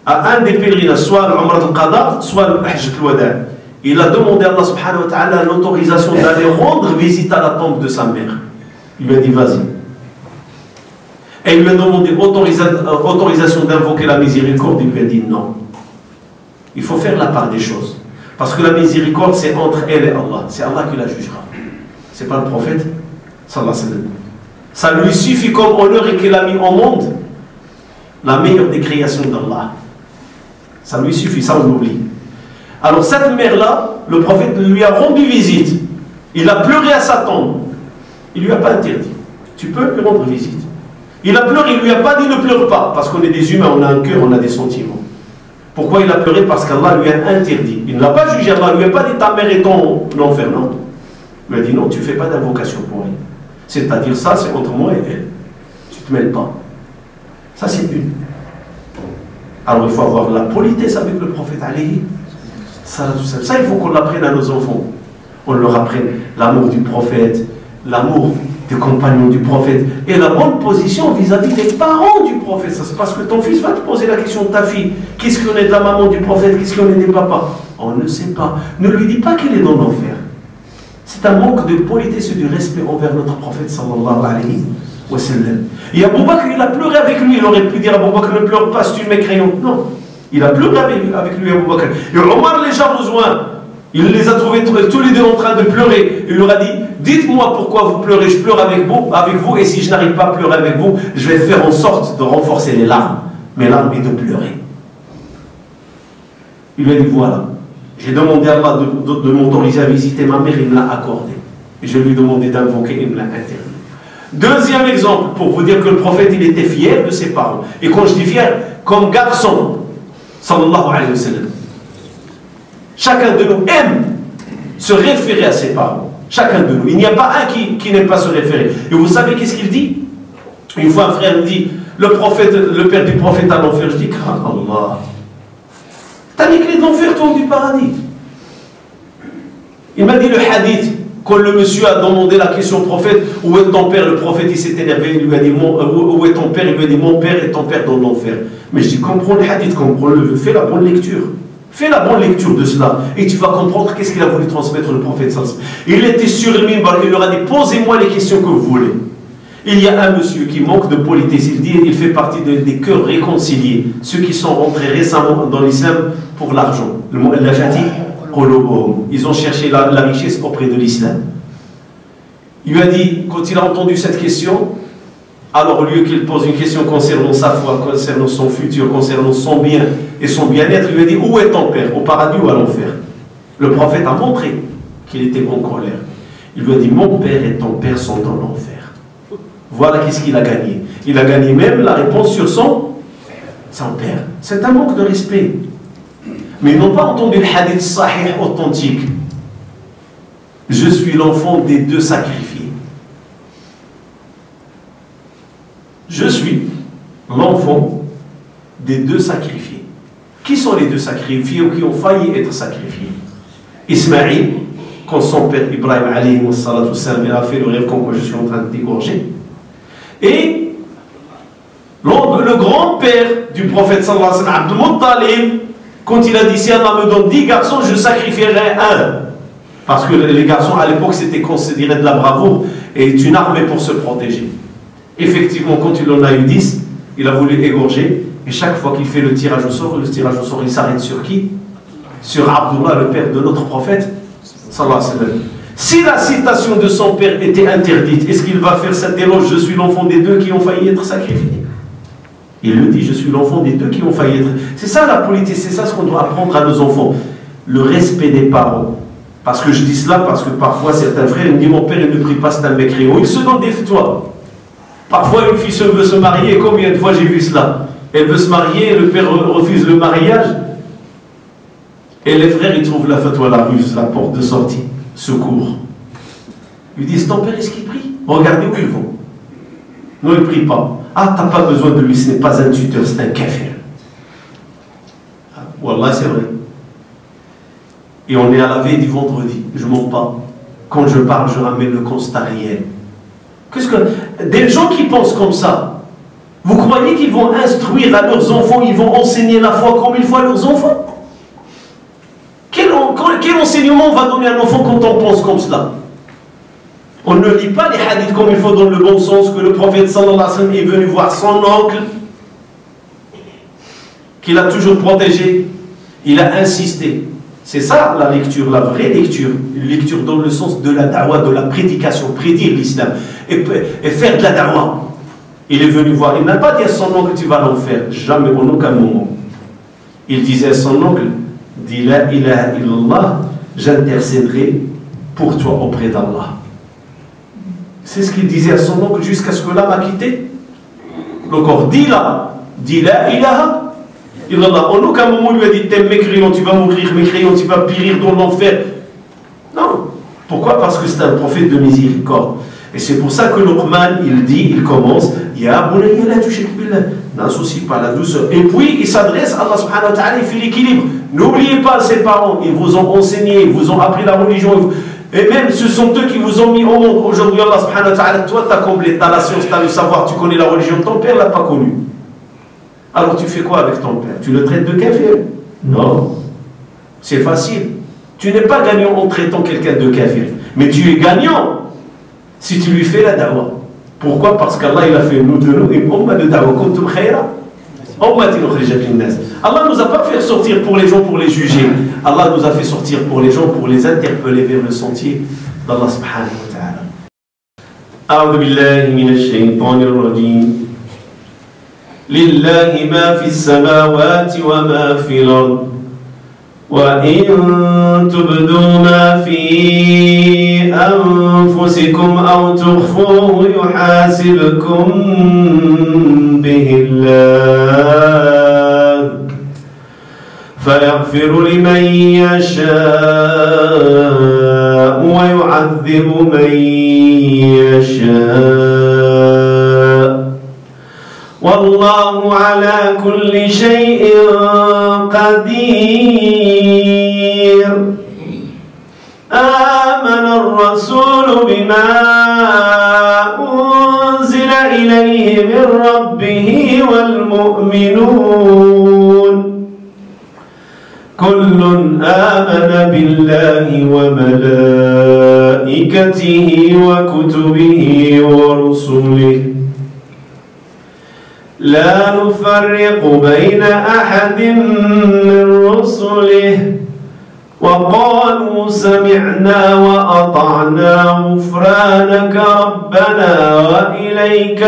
À un des pèlerinages, soit l'Umrah al-Qada, soit le Hajj al-Wada', il a demandé à Allah subhanahu wa ta'ala l'autorisation d'aller rendre visite à la tombe de sa mère. Il lui a dit vas-y. Et il lui a demandé autorisation d'invoquer la miséricorde. Il lui a dit non. Il faut faire la part des choses. Parce que la miséricorde, c'est entre elle et Allah. C'est Allah qui la jugera. C'est pas le prophète. Sallallahu alayhi wa sallam. Ça lui suffit comme honneur et qu'il a mis au monde la meilleure des créations d'Allah. Ça lui suffit, ça on l'oublie. Alors cette mère-là, le prophète lui a rendu visite. Il a pleuré à sa tombe. Il ne lui a pas interdit. Tu peux lui rendre visite. Il a pleuré, il ne lui a pas dit ne pleure pas. Parce qu'on est des humains, on a un cœur, on a des sentiments. Pourquoi il a pleuré? Parce qu'Allah lui a interdit. Il ne l'a pas jugé, Allah ne lui a pas dit ta mère est en enfer, non. Il lui a dit non, tu ne fais pas d'invocation pour elle. C'est-à-dire ça, c'est entre moi et elle. Tu ne te mêles pas. Ça, c'est une. Alors il faut avoir la politesse avec le prophète alayhi. Ça, il faut qu'on l'apprenne à nos enfants. On leur apprenne l'amour du prophète, l'amour des compagnons du prophète et la bonne position vis-à-vis des parents du prophète. C'est parce que ton fils va te poser la question de ta fille. Qu'est-ce qu'on est de la maman du prophète? Qu'est-ce qu'on est des papas? On ne sait pas. Ne lui dis pas qu'il est dans l'enfer. C'est un manque de politesse et de respect envers notre prophète sallallahu alayhi wa sallam. Et Abou Bakr, il a pleuré avec lui. Il aurait pu dire Abou Bakr, ne pleure pas, c'est une mécréante. Non. Il a pleuré avec lui, Abou Bakr. Et Omar les a rejoints. Il les a trouvés tous les deux en train de pleurer. Il leur a dit, dites-moi pourquoi vous pleurez, je pleure avec vous, et si je n'arrive pas à pleurer avec vous, je vais faire en sorte de renforcer les larmes. Mes larmes et de pleurer. Il lui a dit, voilà, j'ai demandé à Allah de m'autoriser à visiter ma mère, il me l'a accordé. Et je lui ai demandé d'invoquer, il me l'a interdit. Deuxième exemple, pour vous dire que le prophète, il était fier de ses parents. Et quand je dis fier, comme garçon, sallallahu alayhi wa sallam. Chacun de nous aime se référer à ses parents. Chacun de nous. Il n'y a pas un qui n'aime pas se référer. Et vous savez qu'est-ce qu'il dit? Une fois un frère me dit, le père du prophète à l'enfer. Je dis, crains Allah. T'as les clés de l'enfer, toi, du paradis. Il m'a dit le hadith, quand le monsieur a demandé la question au prophète, où est ton père? Le prophète, il s'est énervé, il lui a dit, où est ton père? Il lui a dit, mon père et ton père dans l'enfer. Mais je dis, comprends le hadith, comprends-le, fais la bonne lecture. Fais la bonne lecture de cela et tu vas comprendre qu'est-ce qu'il a voulu transmettre le prophète. Il était sur le minbar, il leur a dit, posez-moi les questions que vous voulez. Il y a un monsieur qui manque de politesse, il dit, il fait partie des cœurs réconciliés, ceux qui sont rentrés récemment dans l'islam pour l'argent. Ils ont cherché la richesse auprès de l'islam. Il lui a dit, quand il a entendu cette question, alors au lieu qu'il pose une question concernant sa foi, concernant son futur, concernant son bien et son bien-être, il lui a dit, où est ton père? Au paradis ou à l'enfer? Le prophète a montré qu'il était en colère. Il lui a dit, mon père et ton père sont dans l'enfer. Voilà qu'est-ce qu'il a gagné. Il a gagné même la réponse sur son père. C'est un manque de respect. Mais ils n'ont pas entendu le hadith sahih authentique. Je suis l'enfant des deux sacrifiés. Je suis l'enfant des deux sacrifiés. Qui sont les deux sacrifiés ou qui ont failli être sacrifiés? Ismaïl, quand son père Ibrahim alayhi wa sallam a fait le rêve comme quoi je suis en train de dégorger. Et le grand-père du prophète sallallahu alayhi wa sallam, Abdul Muttalib, quand il a dit si Allah me donne 10 garçons, je sacrifierai un. Parce que les garçons à l'époque c'était considéré de la bravoure et une armée pour se protéger. Effectivement, quand il en a eu 10, il a voulu égorger. Et chaque fois qu'il fait le tirage au sort, il s'arrête sur qui? Sur Abdullah, le père de notre prophète sallallahu alayhi wa sallam. Si la citation de son père était interdite, est-ce qu'il va faire cet éloge? Je suis l'enfant des deux qui ont failli être sacrifiés. Il le dit, je suis l'enfant des deux qui ont failli être. C'est ça la politesse, c'est ça ce qu'on doit apprendre à nos enfants. Le respect des parents. Parce que je dis cela, parce que parfois certains frères me disent, mon père il ne prie pas, c'est un mécréant. Il se donne des fatwas. Parfois une fille veut se marier, et combien de fois j'ai vu cela? Elle veut se marier, le père refuse le mariage. Et les frères ils trouvent la fatwa, la ruse, la porte de sortie. Secours. Ils disent, ton père est-ce qu'il prie? Regardez où ils vont. Non, il ne prie pas. Ah, tu n'as pas besoin de lui, ce n'est pas un tuteur, c'est un kafir. Ah, Wallah, c'est vrai. Et on est à la veille du vendredi, je ne mens pas. Quand je parle, je ramène le constat réel. Qu'est-ce que... Des gens qui pensent comme ça, vous croyez qu'ils vont instruire à leurs enfants, ils vont enseigner la foi comme il faut à leurs enfants? Quel enseignement on va donner à un enfant quand on pense comme cela? On ne lit pas les hadiths comme il faut dans le bon sens, que le prophète sallallahu alayhi wa sallam est venu voir son oncle, qu'il a toujours protégé. Il a insisté. C'est ça la lecture, la vraie lecture. Une lecture dans le sens de la da'wah, de la prédication, prédire l'islam et faire de la da'wah. Il est venu voir, il n'a pas dit à son oncle tu vas l'enfer, jamais, en aucun moment. Il disait à son oncle, dis la ilaha illallah, j'intercéderai pour toi auprès d'Allah. C'est ce qu'il disait à son oncle jusqu'à ce que l'âme a quitté le corps. Dis la ilaha illallah. En aucun moment il lui a dit t'es mécréant, tu vas mourir mécréant, tu vas périr dans l'enfer. Non. Pourquoi? Parce que c'est un prophète de miséricorde. Et c'est pour ça que Luqman, il commence Ya bunayya la tushrik billah, n'associe pas la douceur. Et puis il s'adresse à Allah subhanahu wa ta'ala, il fait l'équilibre. N'oubliez pas ses parents, ils vous ont enseigné, ils vous ont appris la religion. Et même ce sont eux qui vous ont mis au monde. Aujourd'hui, Allah subhanahu wa ta'ala, toi tu as comblé, tu as la science, tu as le savoir, tu connais la religion. Ton père ne l'a pas connu. Alors tu fais quoi avec ton père? Tu le traites de kafir? Non. C'est facile. Tu n'es pas gagnant en traitant quelqu'un de kafir. Mais tu es gagnant si tu lui fais la da'wah. Pourquoi? Parce qu'Allah il a fait nous de nous une umma de da'wah. Kuntum khayra ummatin ukhrijat lin-nas. Allah nous a pas fait sortir pour les gens pour les juger. Allah nous a fait sortir pour les gens pour les interpeller vers le sentier d'Allah subhanahu wa ta'ala. A'udhu billahi minash shaytanir rajim. Lillahi ma fi as-samawati wa ma fi al-ard. وإن تبدوا ما في أنفسكم أو تخفوه يحاسبكم به الله فيغفر لمن يشاء ويعذب من يشاء والله على كل شيء قدير. آمن الرسول بما أنزل إليه من ربه والمؤمنون كل آمن بالله وملائكته وكتبه ورسله لا نفرق بين أحد من رسله وقالوا سمعنا وأطعنا غفرانك ربنا وإليك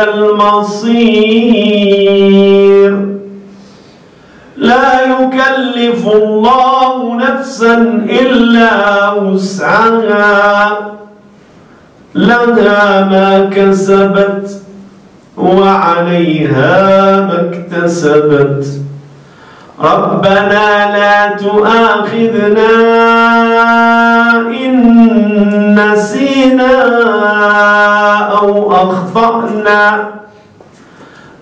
المصير. لا يكلف الله نفسا إلا وسعها لها ما كسبت وعليها ما اكتسبت ربنا لا تؤاخذنا إن نسينا أو أخطأنا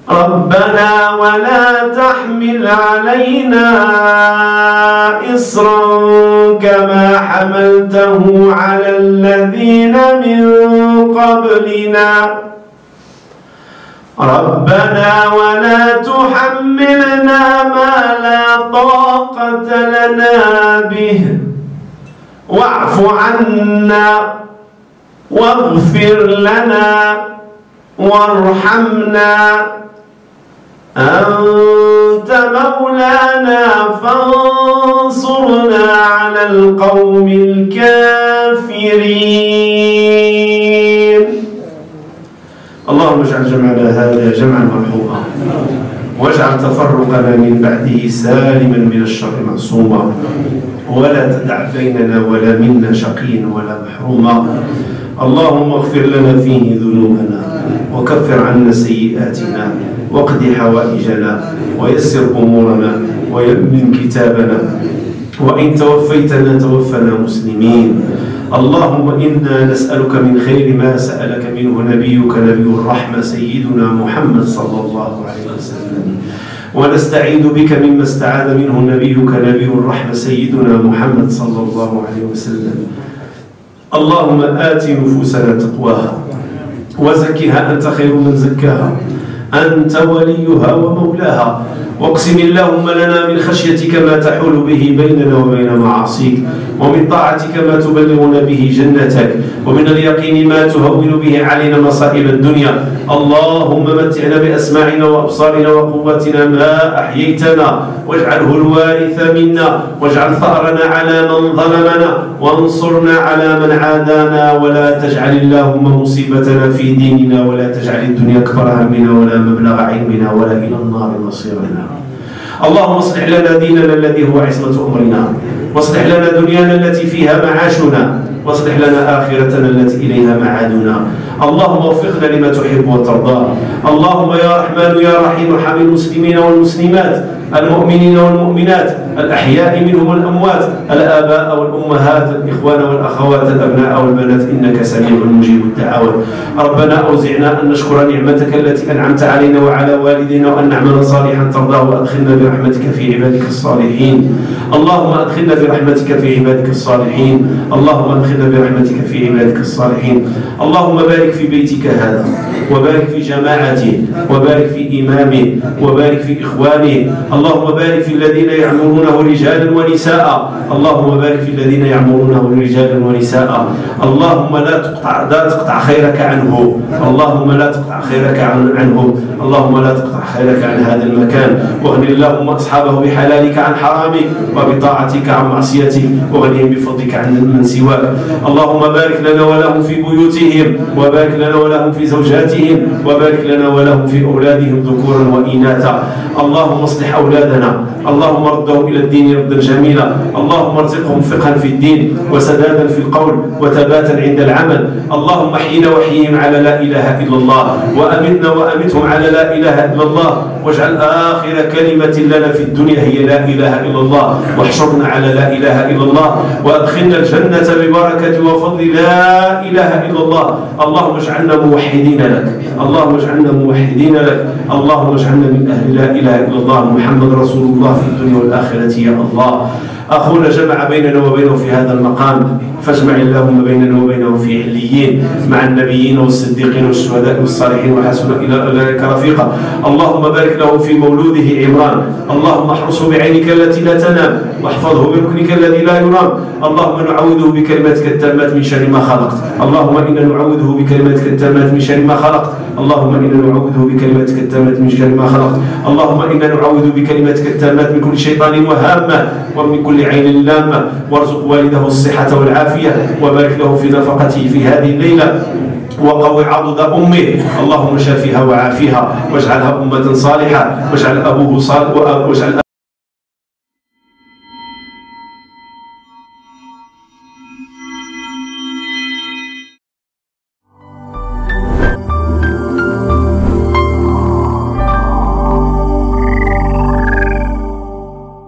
ربنا ولا تحمل علينا إصرا كما حملته على الذين من قبلنا ربنا ولا تحملنا ما لا طاقة لنا به واعف عنا واغفر لنا وارحمنا أنت مولانا فانصرنا على القوم الكافرين. اللهم اجعل جمعنا هذا جمعا مرحوما واجعل تفرقنا من بعده سالما من الشر معصوما ولا تدع بيننا ولا منا شقيا ولا محروما. اللهم اغفر لنا فيه ذنوبنا وكفر عنا سيئاتنا واقض حوائجنا ويسر أمورنا ويمن كتابنا وإن توفيتنا توفنا مسلمين. اللهم إنا نسألك من خير ما سألك منه نبيك نبي الرحمة سيدنا محمد صلى الله عليه وسلم ونستعيذ بك مما استعاذ منه نبيك نبي الرحمة سيدنا محمد صلى الله عليه وسلم. اللهم آت نفوسنا تقواها وزكها أنت خير من زكاها أنت وليها ومولاها واقسم اللهم لنا من خشيتك ما تحول به بيننا وبين معاصيك ومن طاعتك ما تبلغنا به جنتك ومن اليقين ما تهون به علينا مصائب الدنيا. اللهم متعنا بأسماعنا وأبصارنا وقوتنا ما أحييتنا واجعله الوارث منا واجعل ثأرنا على من ظلمنا وانصرنا على من عادانا ولا تجعل اللهم مصيبتنا في ديننا ولا تجعل الدنيا أكبر همنا ولا مبلغ علمنا ولا إلى النار مصيرنا. اللهم اصلح لنا ديننا الذي هو عصمة أمرنا واصلح لنا دنيانا التي فيها معاشنا واصلح لنا آخرتنا التي إليها معادنا. اللهم وفقنا لما تحب وترضى. اللهم يا رحمن يا رحيم ارحم المسلمين والمسلمات المؤمنين والمؤمنات الأحياء منهم والأموات الآباء والأمهات الإخوان والأخوات الأبناء والبنات إنك سميع مجيب الدعوات. ربنا أوزعنا أن نشكر نعمتك التي أنعمت علينا وعلى والدينا وأن نعمل صالحا ترضاه وأدخلنا برحمتك في عبادك الصالحين. اللهم أدخلنا برحمتك في عبادك الصالحين. اللهم أدخلنا برحمتك في عبادك الصالحين. اللهم بارك في بيتك هذا وبارك في جماعته وبارك في إمامه وبارك في إخوانه. اللهم بارك في الذين يعمرونه رجالا ونساء. اللهم بارك في الذين يعمرونه رجالا ونساء. اللهم لا تقطع خيرك عنه. اللهم لا تقطع خيرك عنه. اللهم لا تقطع خيرك عن هذا المكان. واغني اللهم أصحابه بحلالك عن حرامك وبطاعتك عن معصيتك وغنيهم بفضلك عن من سواك. اللهم بارك لنا ولهم في بيوتهم وبارك لنا ولهم في زوجاتهم وذرياتهم، وبارك لنا ولهم في أولادهم ذكورا وإناثا. اللهم اصلح أولادنا، اللهم ردهم إلى الدين ردا جميلا، اللهم ارزقهم فقها في الدين وسدادا في القول وثباتا عند العمل. اللهم احينا واحيهم على لا إله إلا الله، وأمتنا وأمتهم على لا إله إلا الله، واجعل آخر كلمة لنا في الدنيا هي لا إله إلا الله، واحشرنا على لا إله إلا الله، وأدخلنا الجنة ببركة وفضل لا إله إلا الله. اللهم اجعلنا موحدين لك، اللهم اجعلنا موحدين لك، اللهم اجعلنا من أهل لا إله إلا الله محمد رسول الله في الدنيا والآخرة يا الله. أخونا جمع بيننا وبينه في هذا المقام، فاجمع اللهم بيننا وبينه في عليين مع النبيين والصديقين والشهداء والصالحين وحسن أولئك رفيقا. اللهم بارك له في مولوده عمران، اللهم احرسه بعينك التي لا تنام، واحفظه بركنك الذي لا يرام. اللهم نعوذه بكلماتك التامات من شر ما خلقت، اللهم إنا نعوذه بكلماتك التامات من شر ما خلقت، اللهم إنا نعوذه بكلماتك التامات من شر ما خلقت، اللهم إنا نعوذ بكلماتك التامات من كل شيطان وهامة ومن كل عين لامة. وارزق والده الصحة والعافية، وبارك له في نفقته في هذه الليلة، وقوي عضد أمه. اللهم شافها وعافها، واجعلها أمة صالحة، واجعل أبوه صالح، واجعل